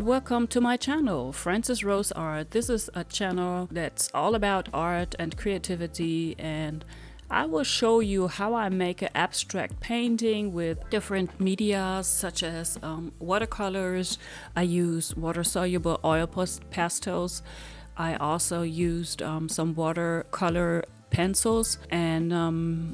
and welcome to my channel, Frances Rose Art. This is a channel that's all about art and creativity, and I will show you how I make an abstract painting with different media such as watercolors. I use water-soluble oil pastels. I also used some watercolor pencils and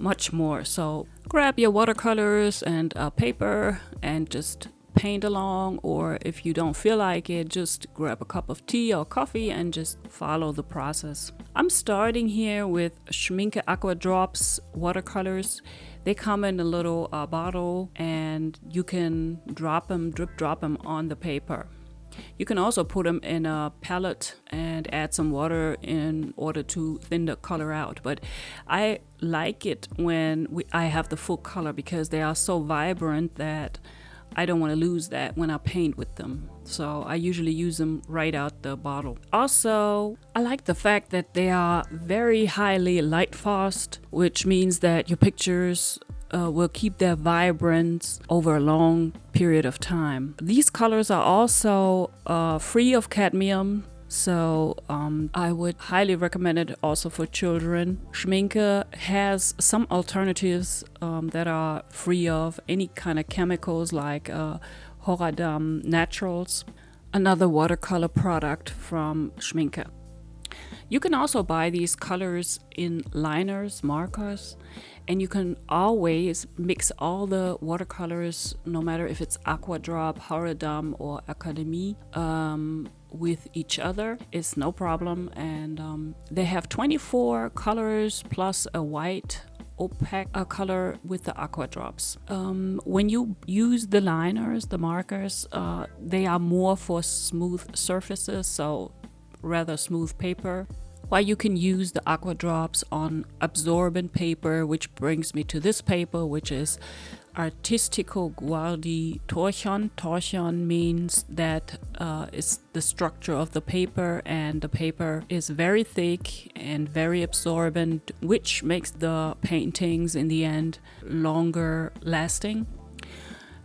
much more. So grab your watercolors and paper and just paint along, or if you don't feel like it, just grab a cup of tea or coffee and just follow the process. I'm starting here with Schmincke Aqua Drops watercolors. They come in a little bottle and you can drop them, drop them on the paper. You can also put them in a palette and add some water in order to thin the color out. But I like it when I have the full color because they are so vibrant that I don't want to lose that when I paint with them. So I usually use them right out the bottle. Also, I like the fact that they are very highly light fast, which means that your pictures will keep their vibrance over a long period of time. These colors are also free of cadmium, so I would highly recommend it also for children. Schmincke has some alternatives that are free of any kind of chemicals like Horadam Naturals, another watercolor product from Schmincke. You can also buy these colors in liners, markers, and you can always mix all the watercolors, no matter if it's Aqua Drop, Horadam, or Academy, with each other. It's no problem. And they have 24 colors plus a white opaque color with the Aqua Drops. When you use the liners, the markers, they are more for smooth surfaces, so rather smooth paper, while you can use the Aqua Drops on absorbent paper, which brings me to this paper, which is Artistico Guardi Torchon. Torchon means that it's the structure of the paper, and the paper is very thick and very absorbent, which makes the paintings in the end longer lasting.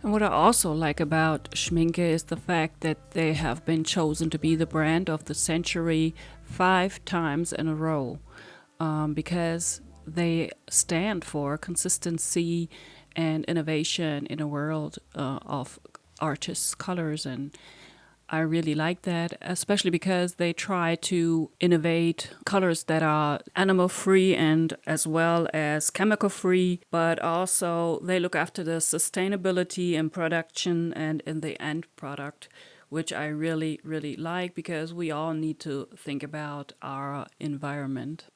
And what I also like about Schmincke is the fact that they have been chosen to be the brand of the century 5 times in a row, because they stand for consistency and innovation in a world of artists' colors. And I really like that, especially because they try to innovate colors that are animal-free and as well as chemical-free, but also they look after the sustainability in production and in the end product, which I really, really like, because we all need to think about our environment.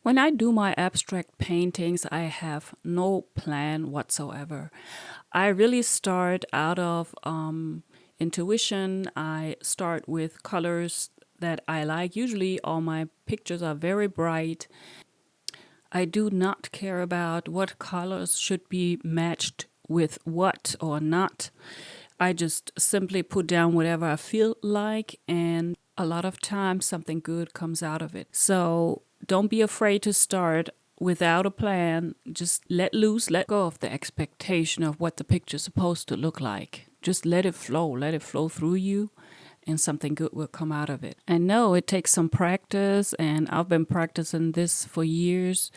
When I do my abstract paintings, I have no plan whatsoever. I really start out of intuition. I start with colors that I like. Usually all my pictures are very bright. I do not care about what colors should be matched with what or not. I just simply put down whatever I feel like, and a lot of times something good comes out of it. So don't be afraid to start without a plan. Just let loose, let go of the expectation of what the picture's supposed to look like. Just let it flow through you, and something good will come out of it. I know it takes some practice, and I've been practicing this for years,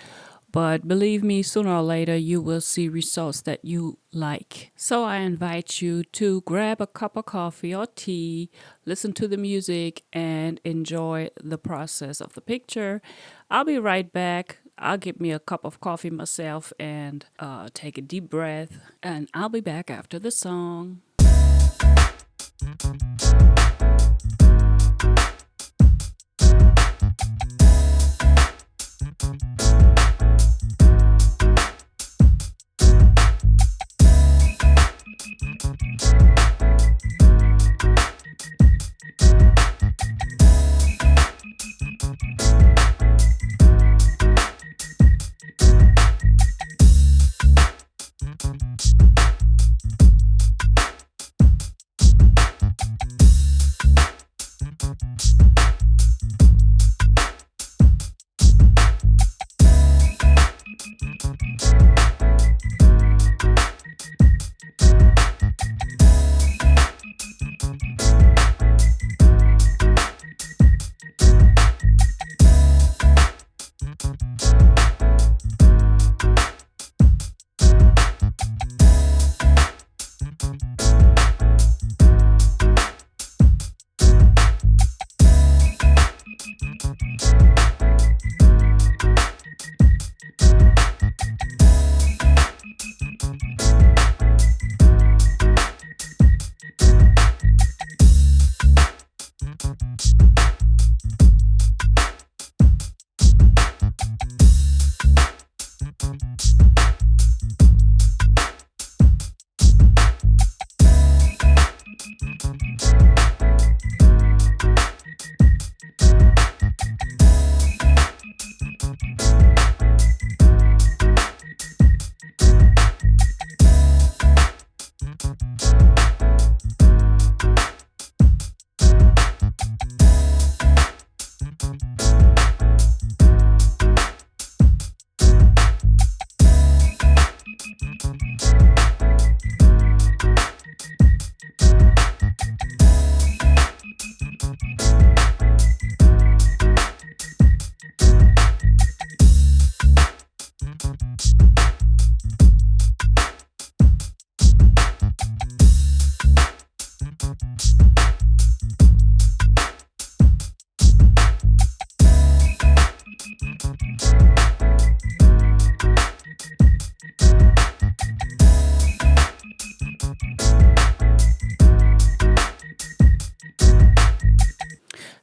but believe me, sooner or later you will see results that you like. So I invite you to grab a cup of coffee or tea, listen to the music, and enjoy the process of the picture. I'll be right back. I'll get me a cup of coffee myself and take a deep breath, and I'll be back after the song.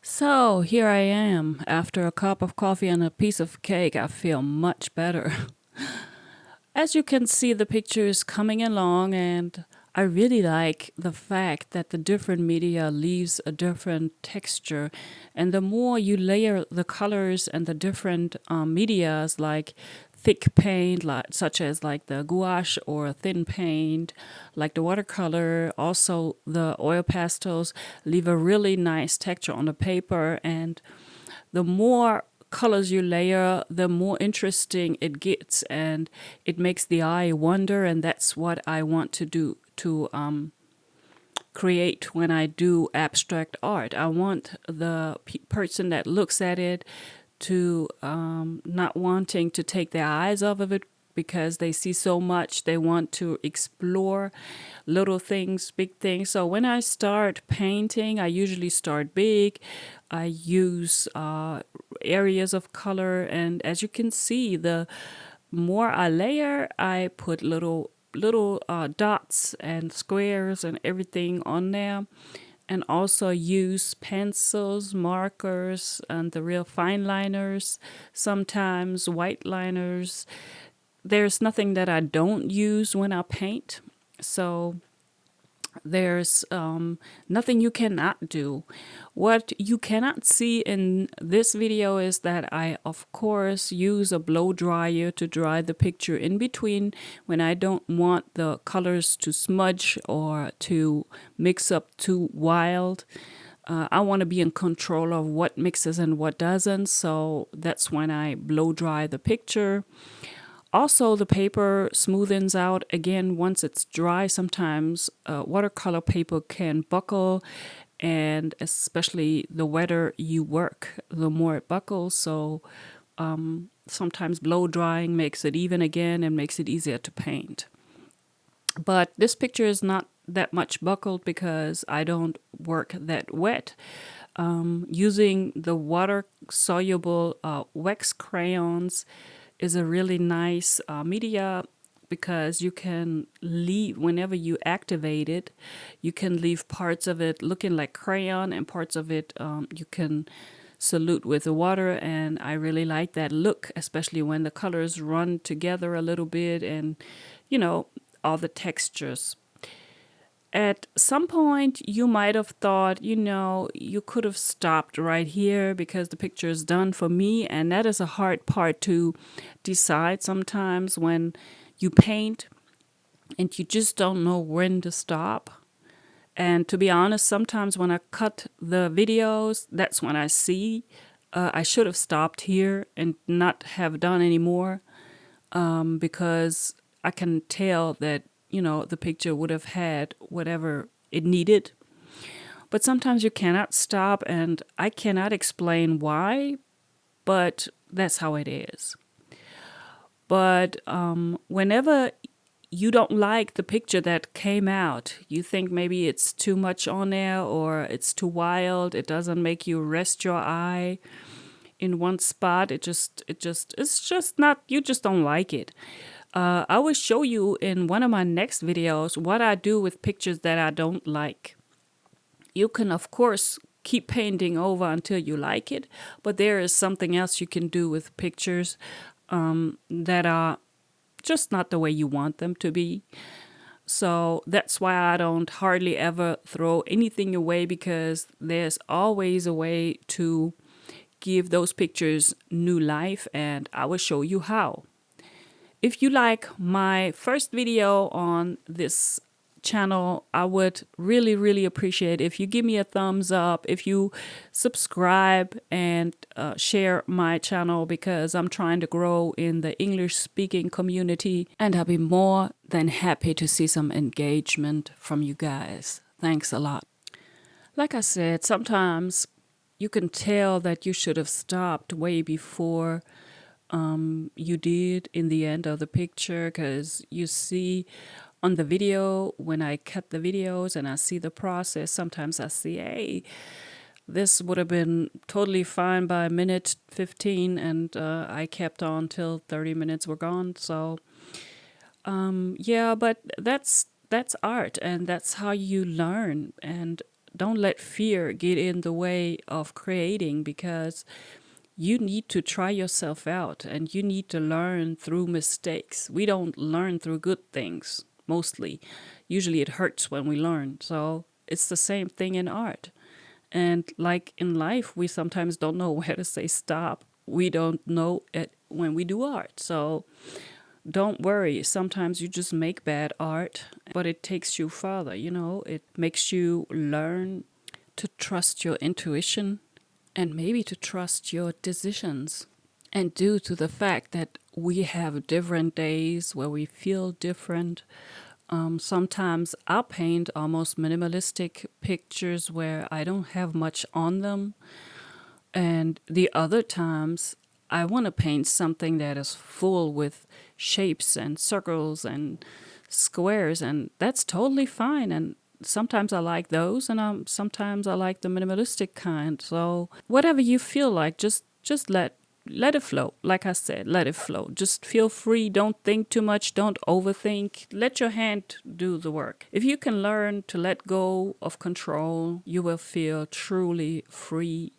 So here I am. After a cup of coffee and a piece of cake, I feel much better. As you can see, the picture is coming along, and I really like the fact that the different media leaves a different texture. And the more you layer the colors and the different medias, like thick paint, such as like the gouache or thin paint, like the watercolor, also the oil pastels, leave a really nice texture on the paper. And the more colors you layer, the more interesting it gets, and it makes the eye wonder. And that's what I want to do to create when I do abstract art. I want the person that looks at it to not wanting to take their eyes off of it because they see so much. They want to explore little things, big things. So when I start painting, I usually start big. I use areas of color, and as you can see, the more I layer, I put little dots and squares and everything on there, and also use pencils, markers, and the real fine liners, sometimes white liners. There's nothing that I don't use when I paint. So there's nothing you cannot do. What you cannot see in this video is that I, of course, use a blow dryer to dry the picture in between when I don't want the colors to smudge or to mix up too wild. I want to be in control of what mixes and what doesn't, so that's when I blow dry the picture. Also, the paper smoothens out again once it's dry. Sometimes watercolor paper can buckle, and especially the wetter you work, the more it buckles. So sometimes blow drying makes it even again and makes it easier to paint. But this picture is not that much buckled because I don't work that wet. Using the water-soluble wax crayons is a really nice media because you can leave, whenever you activate it, you can leave parts of it looking like crayon and parts of it you can solute with the water. And I really like that look, especially when the colors run together a little bit and, you know, all the textures. At some point, you might have thought, you know, you could have stopped right here because the picture is done for me. And that is a hard part to decide sometimes when you paint and you just don't know when to stop. And to be honest, sometimes when I cut the videos, that's when I see I should have stopped here and not have done any more because I can tell that, you know, the picture would have had whatever it needed. But sometimes you cannot stop, and I cannot explain why, but that's how it is. But whenever you don't like the picture that came out, you think maybe it's too much on there or it's too wild, it doesn't make you rest your eye in one spot, it's just not, you just don't like it. I will show you in one of my next videos what I do with pictures that I don't like. You can, of course, keep painting over until you like it, but there is something else you can do with pictures that are just not the way you want them to be. So that's why I don't hardly ever throw anything away, because there's always a way to give those pictures new life, and I will show you how. If you like my first video on this channel, I would really, really appreciate if you give me a thumbs up, if you subscribe and share my channel, because I'm trying to grow in the English-speaking community, and I'll be more than happy to see some engagement from you guys. Thanks a lot. Like I said, sometimes you can tell that you should have stopped way before you did in the end of the picture, because you see on the video, when I cut the videos and I see the process, sometimes I see, hey, this would have been totally fine by minute 15, and I kept on till 30 minutes were gone. So yeah, but that's art, and that's how you learn. And don't let fear get in the way of creating, because you need to try yourself out and you need to learn through mistakes. We don't learn through good things mostly. Usually it hurts when we learn. So it's the same thing in art. And like in life, we sometimes don't know where to say stop. We don't know it when we do art. So don't worry. Sometimes you just make bad art, but it takes you further. It makes you learn to trust your intuition and maybe to trust your decisions. And due to the fact that we have different days where we feel different, sometimes I'll paint almost minimalistic pictures where I don't have much on them. And the other times, I want to paint something that is full with shapes and circles and squares, and that's totally fine. And sometimes I like those, and sometimes I like the minimalistic kind. So whatever you feel like, just let it flow. Like I said, let it flow. Just feel free. Don't think too much. Don't overthink. Let your hand do the work. If you can learn to let go of control, you will feel truly free.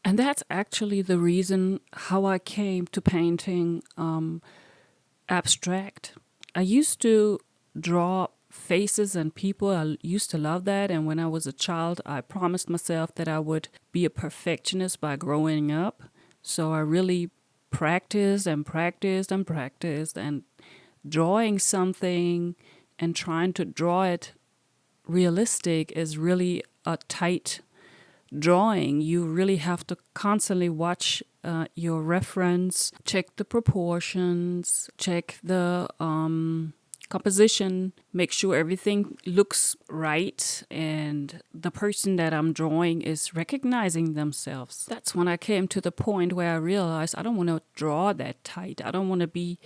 And that's actually the reason how I came to painting abstract. I used to draw faces and people. I used to love that. And when I was a child, I promised myself that I would be a perfectionist by growing up. So I really practiced and practiced and practiced, and drawing something and trying to draw it realistic is really a tight drawing. You really have to constantly watch your reference, check the proportions, check the composition, make sure everything looks right and the person that I'm drawing is recognizing themselves. That's when I came to the point where I realized I don't want to draw that tight. I don't want to be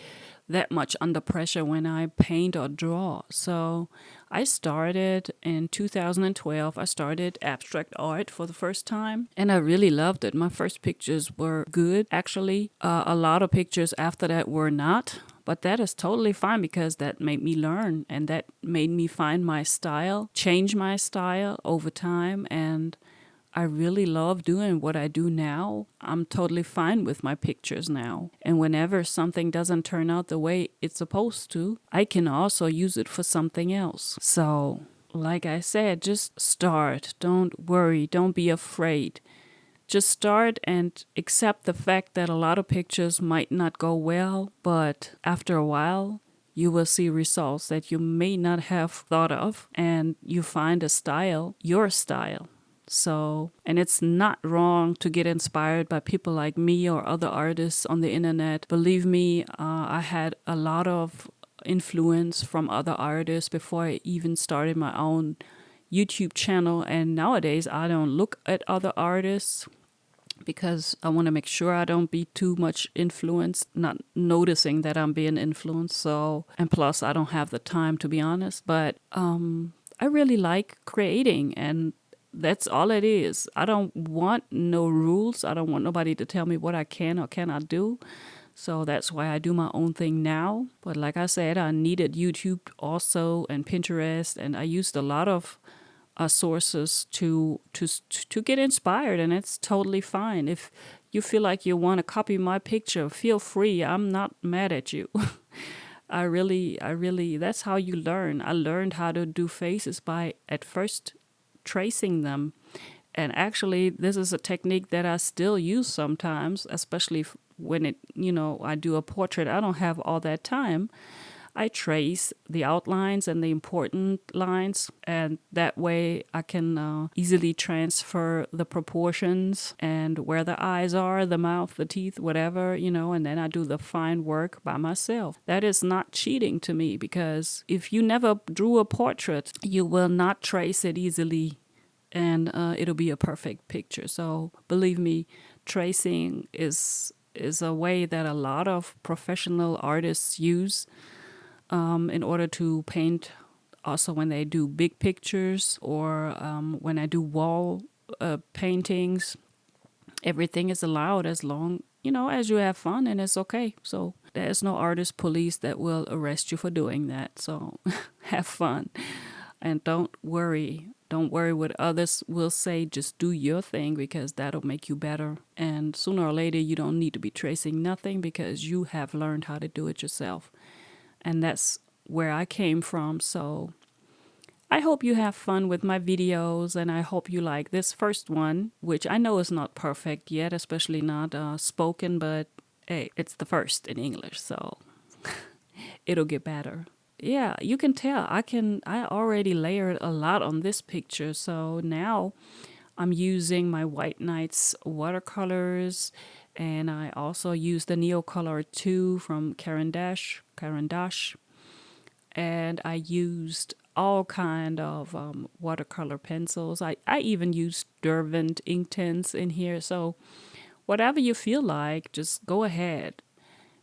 that much under pressure when I paint or draw. So I started in 2012. I started abstract art for the first time, and I really loved it. My first pictures were good, actually. A lot of pictures after that were not, but that is totally fine because that made me learn, and that made me find my style, change my style over time, and I really love doing what I do now. I'm totally fine with my pictures now. And whenever something doesn't turn out the way it's supposed to, I can also use it for something else. So, like I said, just start. Don't worry. Don't be afraid. Just start and accept the fact that a lot of pictures might not go well, but after a while, you will see results that you may not have thought of, and you find a style, your style. So, and it's not wrong to get inspired by people like me or other artists on the internet. Believe me, I had a lot of influence from other artists before I even started my own YouTube channel. And nowadays, I don't look at other artists because I want to make sure I don't be too much influenced, not noticing that I'm being influenced. So, and plus, I don't have the time, to be honest. But I really like creating, and that's all it is. I don't want no rules. I don't want nobody to tell me what I can or cannot do. So that's why I do my own thing now. But like I said, I needed YouTube also and Pinterest, and I used a lot of sources to get inspired, and it's totally fine. If you feel like you want to copy my picture, feel free. I'm not mad at you. I really, that's how you learn. I learned how to do faces by at first tracing them, and actually this is a technique that I still use sometimes, especially when I do a portrait. I don't have all that time. I trace the outlines and the important lines, and that way I can easily transfer the proportions and where the eyes are, the mouth, the teeth, whatever, and then I do the fine work by myself. That is not cheating to me, because if you never drew a portrait, you will not trace it easily, and it'll be a perfect picture. So believe me, tracing is is a way that a lot of professional artists use in order to paint. Also, when they do big pictures or when I do wall paintings, everything is allowed as long, as you have fun and it's okay. So there's no artist police that will arrest you for doing that. So have fun and don't worry. Don't worry what others will say. Just do your thing because that'll make you better. And sooner or later, you don't need to be tracing nothing because you have learned how to do it yourself. And that's where I came from. So I hope you have fun with my videos, and I hope you like this first one, which I know is not perfect yet, especially not spoken, but hey, it's the first in English, so it'll get better. Yeah, you can tell I already layered a lot on this picture, so now I'm using my White Nights watercolors, and I also use the Neocolor 2 from Caran, and I used all kind of watercolor pencils. I even used Derwent ink tints in here. So whatever you feel like, just go ahead.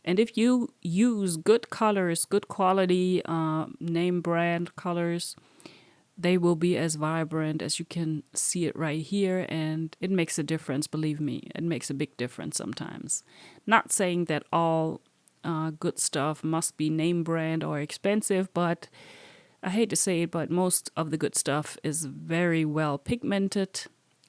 And if you use good colors, good quality name brand colors, they will be as vibrant as you can see it right here. And it makes a difference, believe me. It makes a big difference sometimes. Not saying that all good stuff must be name brand or expensive, but I hate to say it, but most of the good stuff is very well pigmented.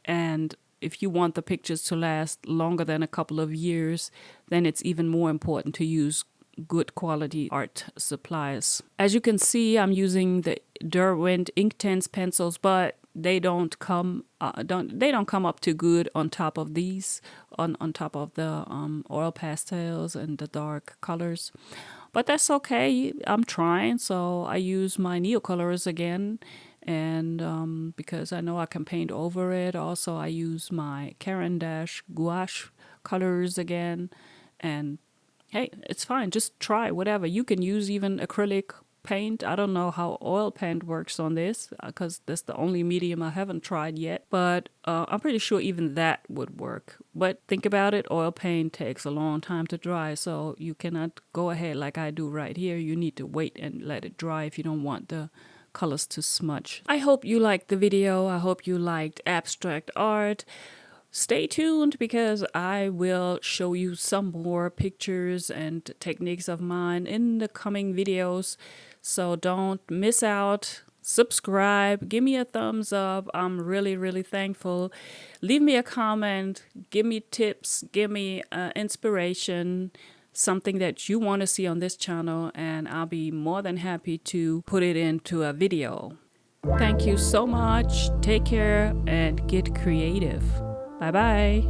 And if you want the pictures to last longer than a couple of years, then it's even more important to use good quality art supplies. As you can see, I'm using the Derwent Inktense pencils, but they don't come up too good on top of these, on top of the oil pastels and the dark colors. But that's okay. I'm trying, so I use my Neocolors again, and because I know I can paint over it. Also, I use my Caran gouache colors again, and hey, it's fine. Just try whatever. You can use even acrylic paint. I don't know how oil paint works on this because that's the only medium I haven't tried yet, but I'm pretty sure even that would work. But think about it, oil paint takes a long time to dry, so you cannot go ahead like I do right here. You need to wait and let it dry if you don't want the colors to smudge. I hope you liked the video. I hope you liked abstract art. Stay tuned because I will show you some more pictures and techniques of mine in the coming videos. So don't miss out. Subscribe. Give me a thumbs up. I'm really, really thankful. Leave me a comment. Give me tips. Give me inspiration. Something that you want to see on this channel, and I'll be more than happy to put it into a video. Thank you so much. Take care and get creative. Bye-bye.